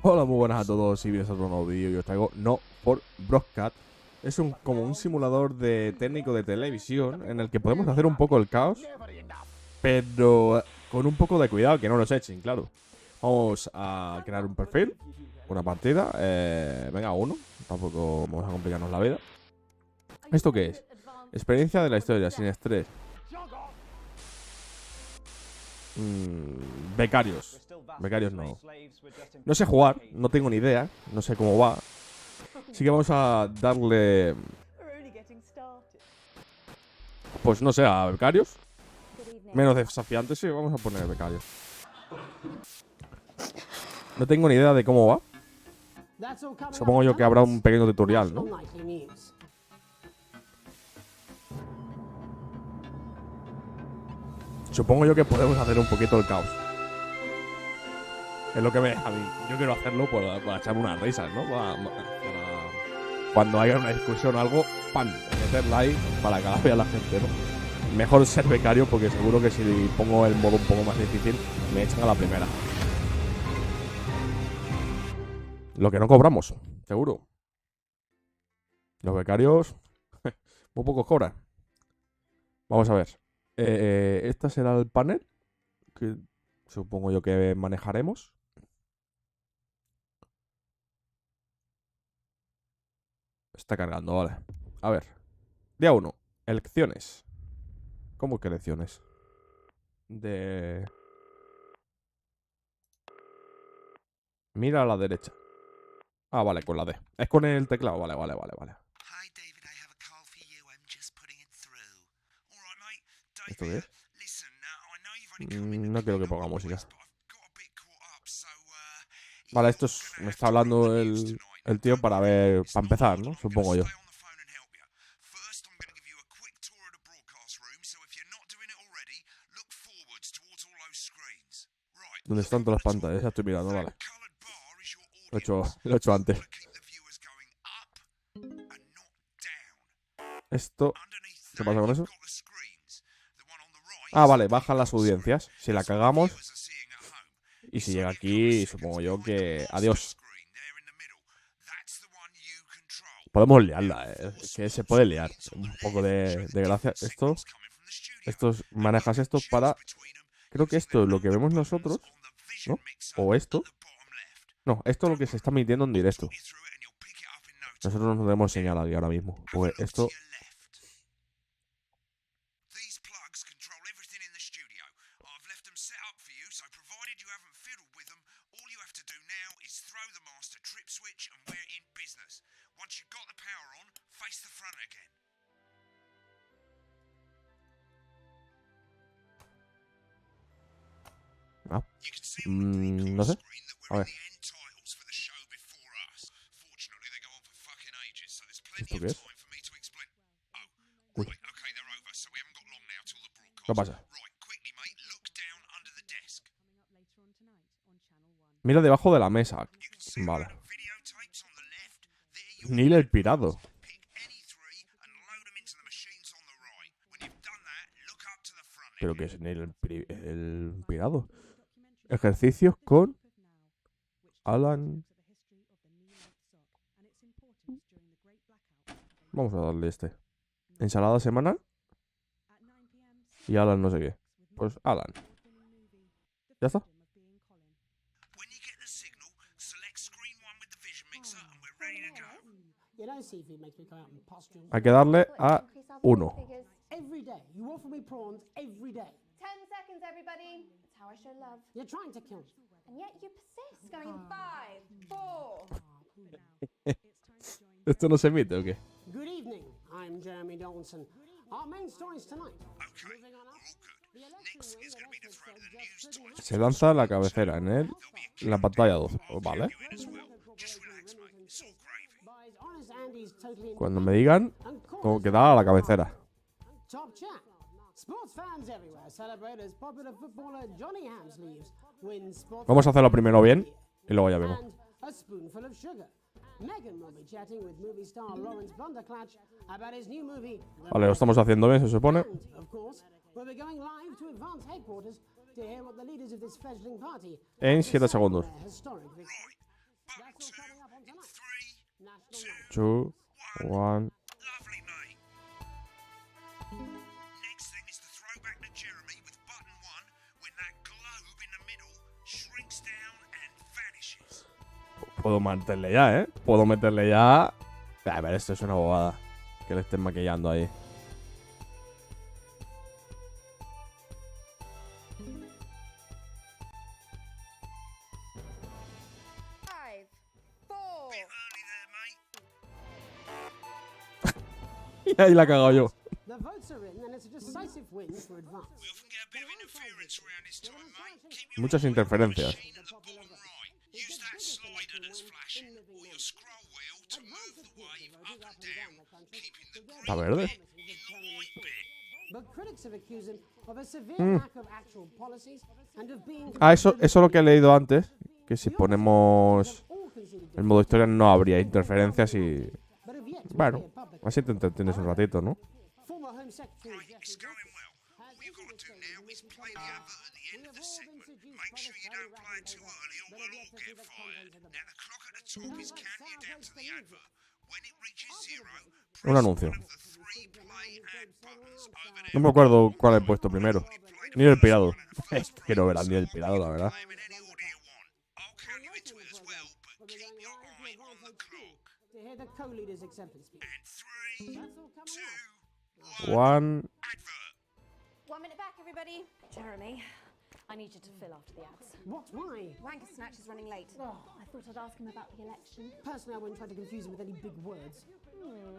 Hola, muy buenas a todos y bienvenidos a otro nuevo vídeo. Yo os traigo No por Broadcast. Es como un simulador de técnico de televisión en el que podemos hacer un poco el caos, pero con un poco de cuidado, que no nos echen, claro. Vamos a crear un perfil, una partida, venga, uno. Tampoco vamos a complicarnos la vida. ¿Esto qué es? Experiencia de la historia, sin estrés. Becarios. Becarios no. No sé jugar, no tengo ni idea, no sé cómo va. Así que vamos a darle, pues no sé, a becarios. Menos desafiantes, sí, vamos a poner becarios. No tengo ni idea de cómo va. Supongo yo que habrá un pequeño tutorial, ¿no? Supongo yo que podemos hacer un poquito el caos. Es lo que me deja a mí. Yo quiero hacerlo para echarme unas risas, ¿no? Cuando haya una discusión o algo, ¡pam! Meterla ahí para que la vea la gente, ¿no? Mejor ser becario porque seguro que si pongo el modo un poco más difícil, me echan a la primera. Lo que no cobramos, seguro. Los becarios muy pocos cobran. Vamos a ver. Este será el panel que supongo yo que manejaremos. Está cargando, vale. A ver. Día 1. Elecciones. ¿Cómo que elecciones? Mira a la derecha. Ah, vale, con la D. Es con el teclado. Vale. ¿Esto qué es? No quiero que ponga música. Vale, esto es... Me está hablando el tío para ver... Para empezar, ¿no? Supongo yo. ¿Dónde están todas las pantallas? Ya estoy mirando, vale. Lo he hecho antes. Esto... ¿Qué pasa con eso? Ah, vale, bajan las audiencias. Si la cagamos... Y si llega aquí, supongo yo que... Adiós. Podemos liarla, es que se puede liar. Un poco de gracia. Esto manejas esto para... Creo que esto es lo que vemos nosotros, ¿no? O esto. No, esto es lo que se está emitiendo en directo. Nosotros nos debemos señalar aquí ahora mismo. Pues esto... Ah, no sé. A ver. ¿Esto qué es? Uy. ¿Qué pasa? Mira debajo de la mesa. Vale. Neil el pirado. ¿Pero qué es Neil el pirado? Ejercicios con Alan. Vamos a darle este. Ensalada semanal. Y Alan no sé qué. Pues Alan. ¿Ya está? Hay que darle a 1. ¿Esto no se emite o qué? Se lanza la cabecera en la pantalla 2. Vale. Cuando me digan, tengo que dar a la cabecera. Vamos a hacerlo primero bien y luego ya vemos. Vale, lo estamos haciendo bien, se supone. En 7 segundos. 2, 1. Puedo meterle ya, ¿eh? Puedo meterle ya. A ver, esto es una bobada. Que le estén maquillando ahí. Y ahí la he cagado yo. Muchas interferencias. ¿Está verde? Ah, eso es lo que he leído antes. Que si ponemos el modo historia no habría interferencias y... Bueno, así te entretienes un ratito, ¿no? Un anuncio. No me acuerdo cuál he puesto primero. Ni el pirado. Quiero ver al ni el pirado, la verdad. One. 1 minute back, everybody. Jeremy, I need you to fill after the ads. What? Why? Wanker Snatch is running late. I thought I'd ask him about the election. Personally, I wouldn't try to confuse him with any big words.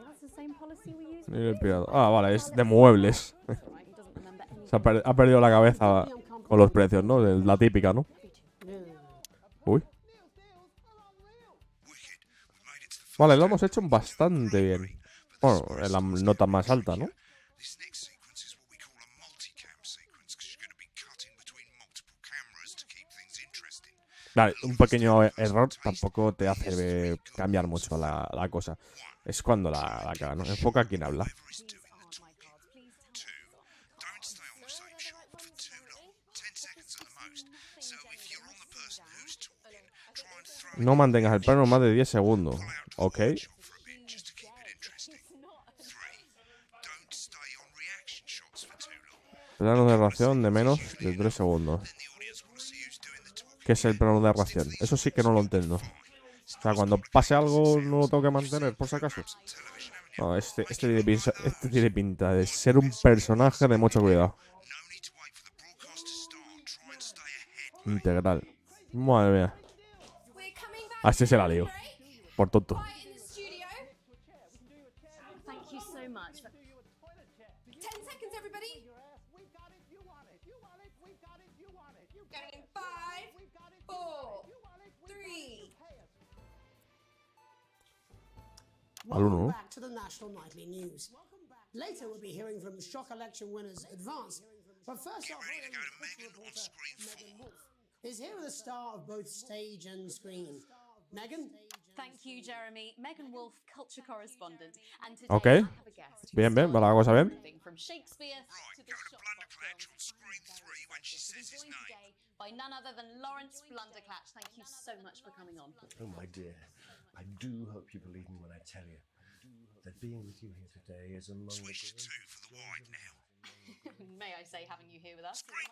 That's the same policy we use. Ni el pirado. Ah, vale, es de muebles. That's all right, he doesn't remember anything. Se ha perdido la cabeza con los precios, ¿no? La típica, ¿no? Uy. Vale, lo hemos hecho bastante bien. Bueno, en la nota más alta, ¿no? Vale, un pequeño error tampoco te hace cambiar mucho la cosa. Es cuando la caga, ¿no? Enfoca a quien habla. No mantengas el plano más de 10 segundos. Ok. Plano de reacción de menos de 3 segundos. ¿Qué es el plano de reacción? Eso sí que no lo entiendo. O sea, cuando pase algo no lo tengo que mantener, por si acaso. No, este tiene pinta de ser un personaje de mucho cuidado. Integral. Madre mía. Así se la lío. Por tonto. Thank you so much. 10 seconds, everybody. Going in 5, 4, 3. Welcome back to the National Nightly News. Later, we'll be hearing from shock election winners Advance. But first off, Megan Wolf is here with a star of both stage and screen. Megan? Thank you, Jeremy. Megan Wolf, culture correspondent. And today Okay. I have a guest. Bien, bien, va la cosa bien. From Shakespeare to the Shopbox film. Joined today by none other than Lawrence Blunderclatch. Thank you so much for coming on. Oh, my dear, I do hope you believe me when I tell you that being with you here today is among Switch to 2 for the wide now. May I say, having you here with us? Screen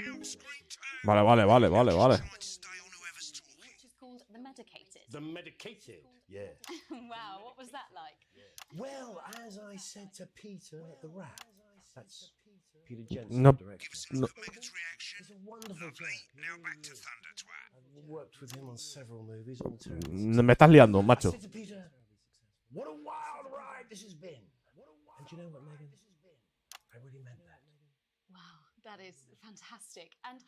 2 now, screen 2. Vale. Try to stay on whoever's talking. Which is called The Medicated. the medicated. Yeah. Wow, what was that like? Well, as I said to Peter at the Rat, that's Peter Jensen, No, director. no. Megan's reaction. He's a wonderful Lovely. chap. Now back to Thunder Twat. I've worked with him on several movies, all terrible. Me estás liando, I macho. said to Peter, what a wild ride this has been. And you know what, Megan? I really meant that. Wow, that is fantastic. And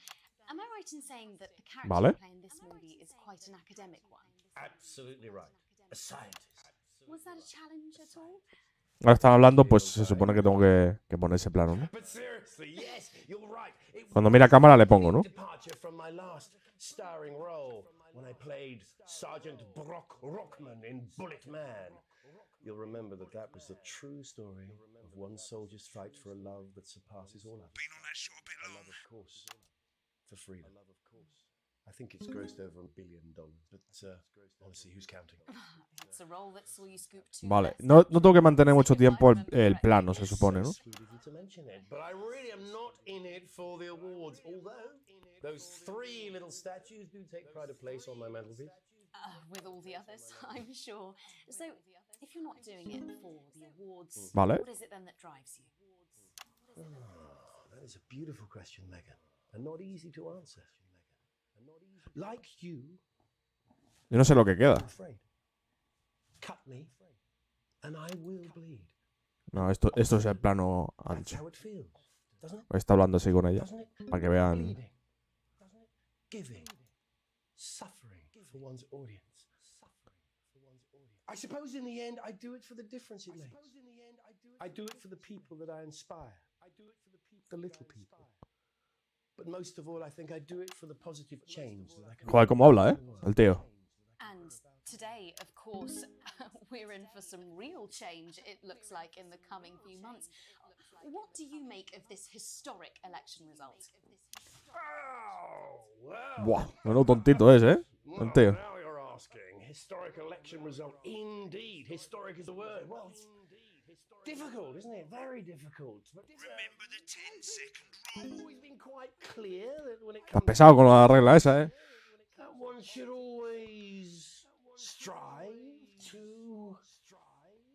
am I right in saying that the character Vale. you play in this movie is quite an academic one? Absolutely right. A scientist. Was that a challenge at all? Ahora están hablando, pues se supone que tengo que poner ese plano, ¿no? But seriously, yes, you're right. It Cuando mira a cámara le pongo, ¿no? departure from my last starring role when I played Sergeant Brock Rockman in Bullet Man. You'll remember that was the true story of one soldier's fight for a love that surpasses all others. Been on that shot a bit A long. love, of course, for freedom. I think it's grossed over $1 billion, but honestly, who's counting? It's a role that saw you scoop 2 Vale, less no tengo que Oscars mantener mucho this year. tiempo I remember el plano, se It's supone, ¿no? so sweet of you to mention it, but I really am not in it for the awards, although those 3 little statues do take pride of place on my mantelpiece. With all the others, I'm sure. So, if you're not doing it for the awards, Vale. what is it then that drives you? That is a beautiful question, Megan, and not easy to answer. Like you, Yo no sé lo que I'm queda. afraid. Cut me, and I will bleed. No, esto es el plano That's ancho. how it feels, doesn't it? Está hablando así con ella. Doesn't it? Para que vean. Bleeding, doesn't it? Giving, suffering for one's audience. I suppose in the end, I do it for the difference it makes. I do it for the people that I inspire. The little people. But most of all, I think I do it for the positive change that I can Joder, cómo habla, el tío. And today, of course, we're in for some real change, it looks like, in the coming few months. What do you make of this historic election result? Oh, well. Buah, menudo tontito es, ¿eh? El tío. Now you're asking. Historic election result. Indeed. Historic is the word. Well, it's difficult, isn't it? Very difficult. But Remember the 10-second I've rule. always been quite clear that when it Estás comes pesado con la regla esa, ¿eh? that one should always strive to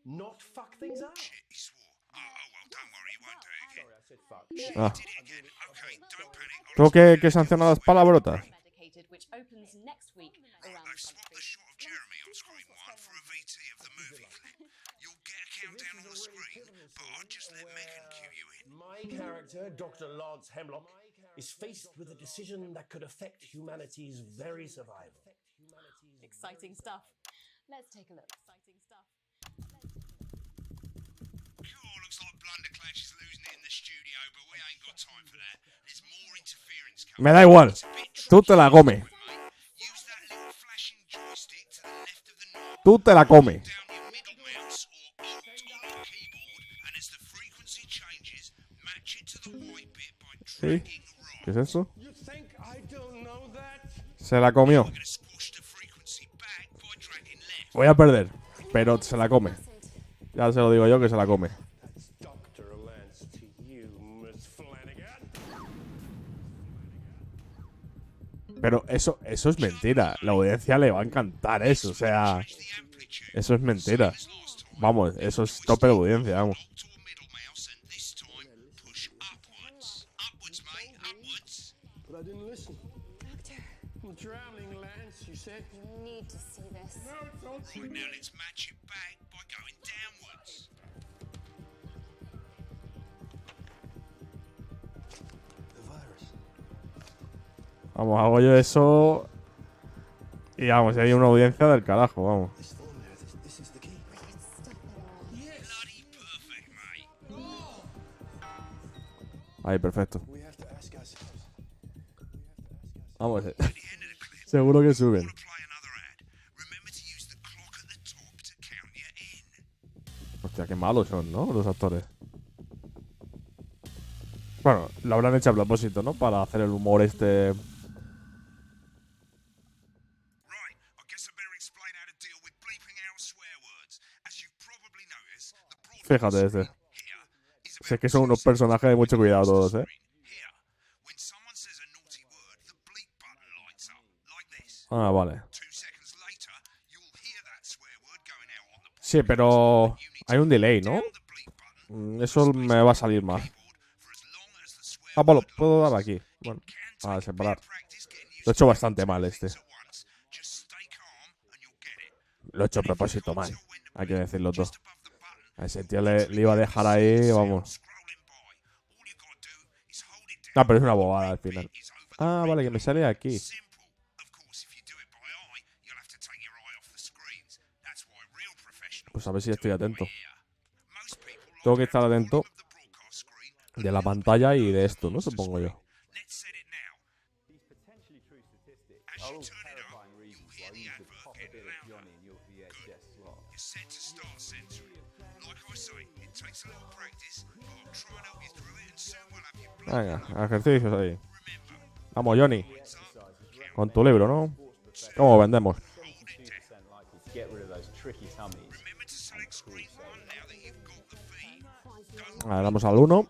not fuck things up. Shit, he swore. Oh, well, don't worry, he won't do it again. Sorry, I said fuck. Ah. Did it again. Okay, don't panic. Tengo que sancionar las palabrotas. Medicated, which opens next week around They've the swapped the country. shot of Jeremy on screen 1 for a VT of the movie clip. You'll get a countdown on the screen, but I'll just let Megan cue you in. My character, Dr. Lance Hemlock, is faced with a decision that could affect humanity's very survival. Exciting stuff. Let's take a look. Exciting stuff. Cool, looks like Blunderclash is losing it in the studio, but we ain't got time for that. There's more interference coming. Me da igual. It's a bit Tú te la comes. tricky, mate. Use that little flashing joystick to the left of the knob. Tú te la comes. Down your middle mouse or Alt on the keyboard, and as the frequency changes, match it to the white bit by Sí. dragging ¿Qué right. es eso? You think I don't know that? Se la comió. We're gonna squash the frequency back by dragging left. Voy a perder, pero se la come. Ya se lo digo yo que se la come. That's Dr. Lance to you, Miss Flanagan. Pero eso es mentira. La audiencia le va a encantar eso. O sea, Change the amplitude. eso es mentira. As last time. Vamos, eso es tope de audiencia, vamos. Alt or middle mouse, and this time push upwards. Upwards, mate, upwards. But I didn't listen. I'm drowning, Lance, you said. You need to see this. Right, now let's match it back by going downwards. The virus. Vamos, hago yo eso. Y vamos, hay una audiencia del carajo, vamos. This form there, this is the key. Bloody perfect, mate. Ahí, perfecto. We have to ask ourselves. Vamos, At the end of the clip, seguro que suben. want to play another ad. Remember to use the clock at the top to count you in. Hostia, qué malos son, ¿no? Los actores. Bueno, lo habrán hecho a propósito, ¿no? Para hacer el humor este. Right, I guess I better explain how to deal with bleeping out swear words. As you've probably noticed, the Fíjate broadcast este. here is Sé about que son 2 unos personajes de mucho cuidado todos, ¿eh? Here, when someone says a naughty word, the bleep button lights up, like this. Ah, vale. 2 seconds later, you'll hear that swear word going out on the Sí, pero You need hay un delay, ¿no? down the bleep button Eso me va a salir mal. keyboard for as long as the swear Ah, bueno, word puedo lasts. dar aquí. Bueno, Can a take a bit separar. of practice getting used Lo he hecho to bastante doing mal two este. things at once. Just stay calm and you'll get it. Lo he hecho a And if you propósito can't mal. tell when to Hay que bleep, decirlo todo. just above the button, A ese tío le iba a dejar ahí, vamos. scrolling by. All you gotta do is hold it down. Ah, pero es una bobada al The final. bit is over the Ah, vale, que me sale aquí. Simple. Of course, if you do it by eye, you'll have to take your eye off the screens. That's why real professionals Pues a ver si estoy do it by atento. ear. Most people like Tengo que to estar have the atento volume of the broadcast screen de la pantalla y de esto, ¿no? Supongo yo. Let's set it now. As you turn it up, you'll hear the advert getting louder. Good. You're set to start censoring. Like I say, it takes a little practice, but I'll try and help you through it, and soon we'll have you blown. Venga, ejercicios ahí. Remember, Vamos, Johnny. Con tu libro, ¿no? ¿Cómo vendemos? Get rid of those tricky tummies. Vale, damos al 1.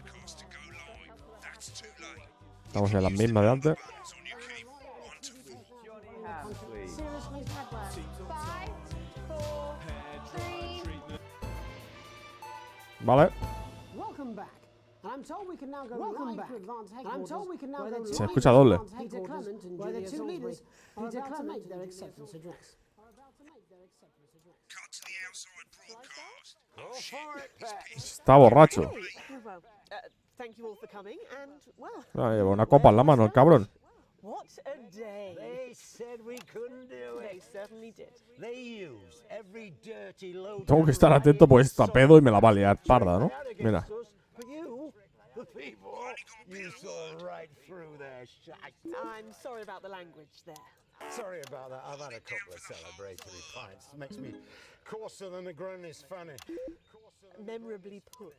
Estamos en las mismas de antes. Vale. Se escucha doble. Está borracho. Thank you all for coming, and well, Lleva una copa en la mano, el cabrón. what a day. They said we couldn't do They it. certainly did. They use every dirty load. Tengo que estar atento porque está pedo y me la va a liar parda, ¿no? Mira. But you, the people, you saw right through their shite. I'm sorry about the language there. Sorry about that. I've had a couple of celebratory pints. Makes me coarser than a granny's fanny. Memorably put.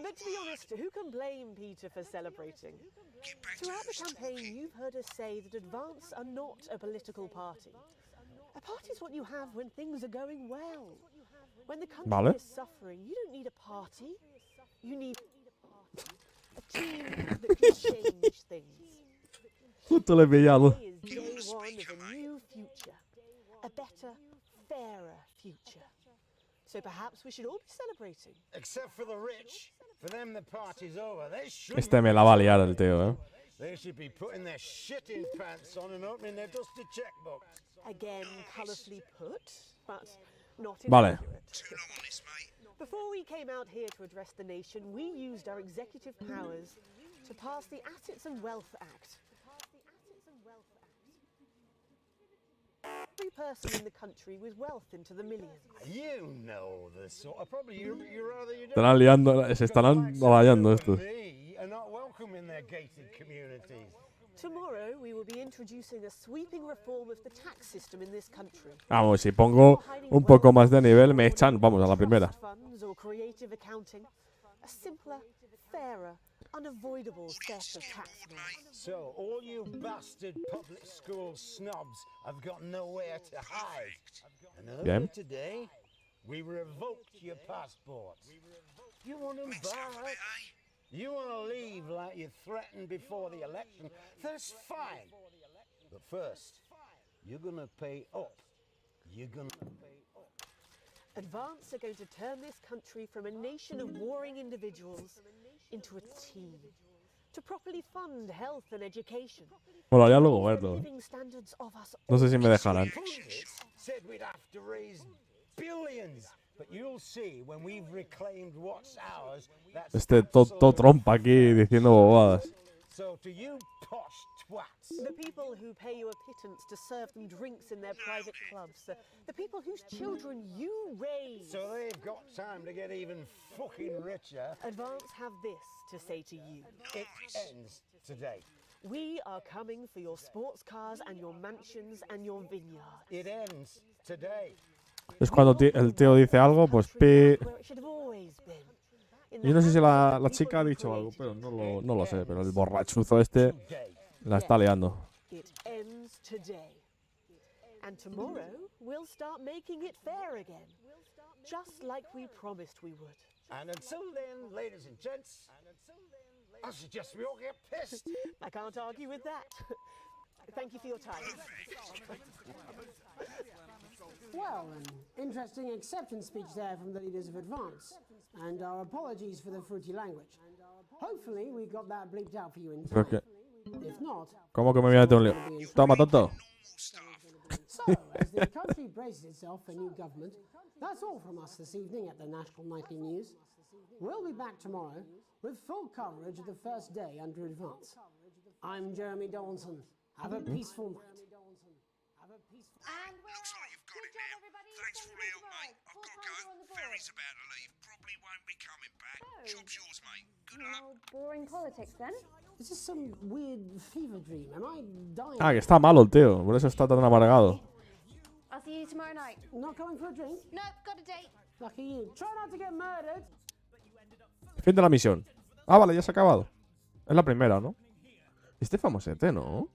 But to be honest, who can blame Peter for celebrating? Throughout the campaign, you've heard us say that Advance are not a political party. A party is what you have when things are going well. When the country Vale. is suffering, you don't need a party. You need a team that can change things. Justo le he pillado. Today is day one of a new future. A better, fairer future. So perhaps we should all be celebrating. Except for the rich. For them, the party's over. They should. Este me la va a liar el tío, They should be putting their shitting pants on and opening their dusty checkbook. Again, colourfully put, but not Vale. inaccurate. Before we came out here to address the nation, we used our executive powers to pass the Assets and Wealth Act. Every person in the country with wealth into the millions. You know the sort of. Probably you rather you don't. Estarán liando, se estarán rayando estos. Me are not welcome in their gated communities. Tomorrow we will be introducing a sweeping reform of the tax system in this country. Vamos, si pongo un poco más de nivel me echan, vamos, a la primera. Funds or creative accounting. A simpler, fairer, unavoidable set of tax laws. So all you bastard public school snobs have got nowhere to hide. And earlier Bien. today, we revoked your passports. You want them back? You want to leave like you threatened before the election? That's fine. But first, you're going to pay up. You're going to pay up. Advance are going to turn this country from a nation of warring individuals into a team. To properly fund health and education. Molaría luego verlo. Living standards of us No sé si me dejarán. Pundits said we'd have to raise billions. But you'll see when we've reclaimed what's ours. That's Este todo trompa aquí diciendo bobadas. So to you posh twats. the people who pay you a pittance to serve them drinks in their private clubs. The people whose children you raise. So they've got time to get even fucking richer. Advance have this to say to you. It ends today. We are coming for your sports cars and your mansions and your vineyards. It ends today. Es cuando el tío dice algo, pues pi. Where it should have always been. In Yo the no sé si hands la of the chica ha people who dicho algo, created pero it. no lo sé. Pero el borrachuzo este Today. la está liando. It ends today. And tomorrow, we'll start making it fair again. Just like we promised we would. And until then, ladies and gents, I suggest we all get pissed. I can't argue with that. Thank you for your time. Well, an interesting acceptance speech there from the leaders of Advance. And our apologies for the fruity language. Hopefully we got that bleeped out for you in Creo time. que. If not, ¿Cómo que me voy a meter un lío? Toma, tonto. so as the country braces itself for new government, that's all from us this evening at the National Nightly News. We'll be back tomorrow with full coverage of the first day under Advance. I'm Jeremy Donaldson. Have a peaceful night. And we're Looks like you've got it now. Thanks for all the help, mate. I've got to go. Ferry's about to leave. Probably won't be coming back. Job's yours, mate. Good luck. Boring politics then. Is this some weird fever dream? Am I dying? Ah, que está malo el tío. Por eso está tan amargado. I'll see you tomorrow night. Not coming for a drink? no, got a date. Lucky you. Try not to get murdered. Fin de la misión. Ah, vale, ya se ha acabado. Es la primera, ¿no? Este famosete, ¿no?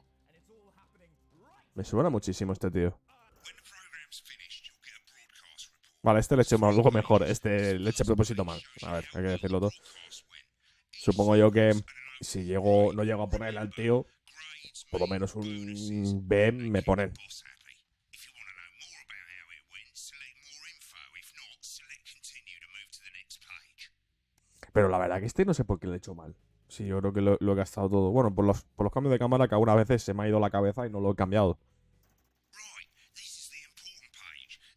Me suena muchísimo este tío. Vale, este le eché luego mejor. Este le eché a propósito mal. A ver, hay que decirlo todo. Supongo yo que si no llego a ponerle al tío, por lo menos un B me ponen. Pero la verdad que este no sé por qué le he hecho mal. Sí, yo creo que lo he gastado todo. Bueno, por los cambios de cámara que algunas veces se me ha ido la cabeza y no lo he cambiado.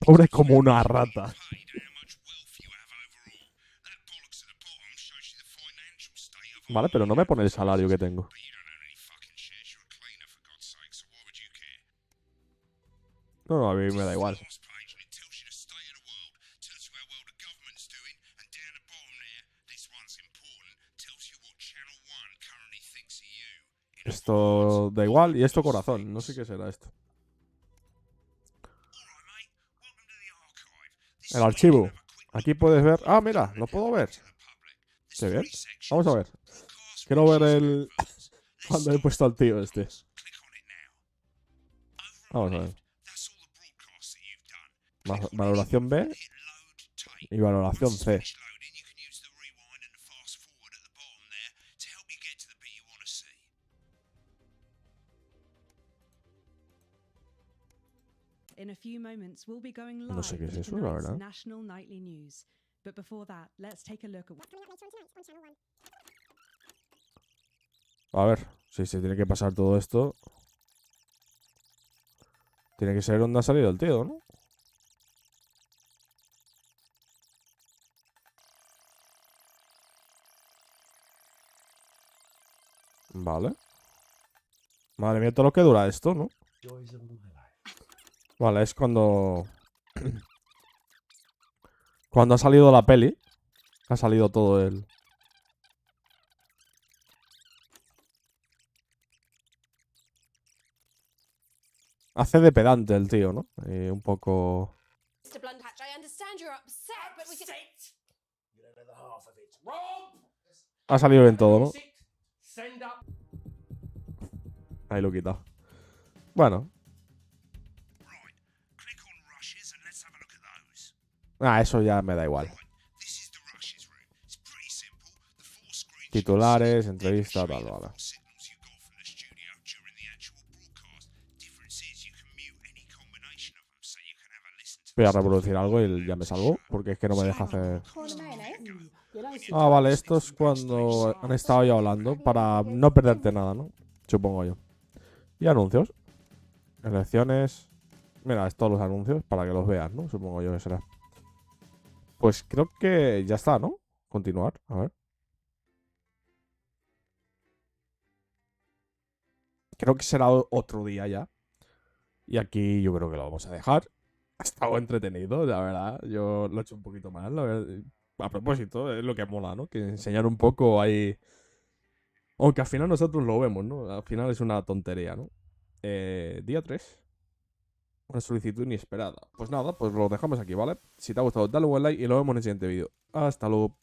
Pobre como una rata. Vale, pero no me pone el salario que tengo. No, a mí me da igual. Esto da igual y esto corazón. No sé qué será esto. El archivo. Aquí puedes ver... Ah, mira, lo puedo ver. Qué bien. Vamos a ver. Quiero ver el... Cuando he puesto al tío este. Vamos a ver. Valoración B y valoración C. No sé qué es eso, la verdad. A ver, si se tiene que pasar todo esto. Tiene que ser donde ha salido el tío, ¿no? Vale. Madre mía, todo lo que dura esto, ¿no? Vale, es cuando... Cuando ha salido la peli. Ha salido todo el... Hace de pedante el tío, ¿no? Un poco... Ha salido bien todo, ¿no? Ahí lo he quitado. Bueno. Ah, eso ya me da igual. Titulares, entrevistas, tal, vale. Voy a reproducir algo y ya me salgo, porque es que no me deja hacer... Ah, vale, esto es cuando han estado ya hablando, para no perderte nada, ¿no? Supongo yo. Y anuncios. Elecciones. Mira, estos los anuncios para que los veas, ¿no? Supongo yo que será. Pues creo que ya está, ¿no? Continuar, a ver. Creo que será otro día ya. Y aquí yo creo que lo vamos a dejar. Ha estado entretenido, la verdad. Yo lo he hecho un poquito mal, la verdad. A propósito, es lo que mola, ¿no? Que enseñar un poco ahí... Aunque al final nosotros lo vemos, ¿no? Al final es una tontería, ¿no? Día 3. Una solicitud inesperada. Pues nada, pues lo dejamos aquí, ¿vale? Si te ha gustado, dale un buen like y lo vemos en el siguiente vídeo. Hasta luego.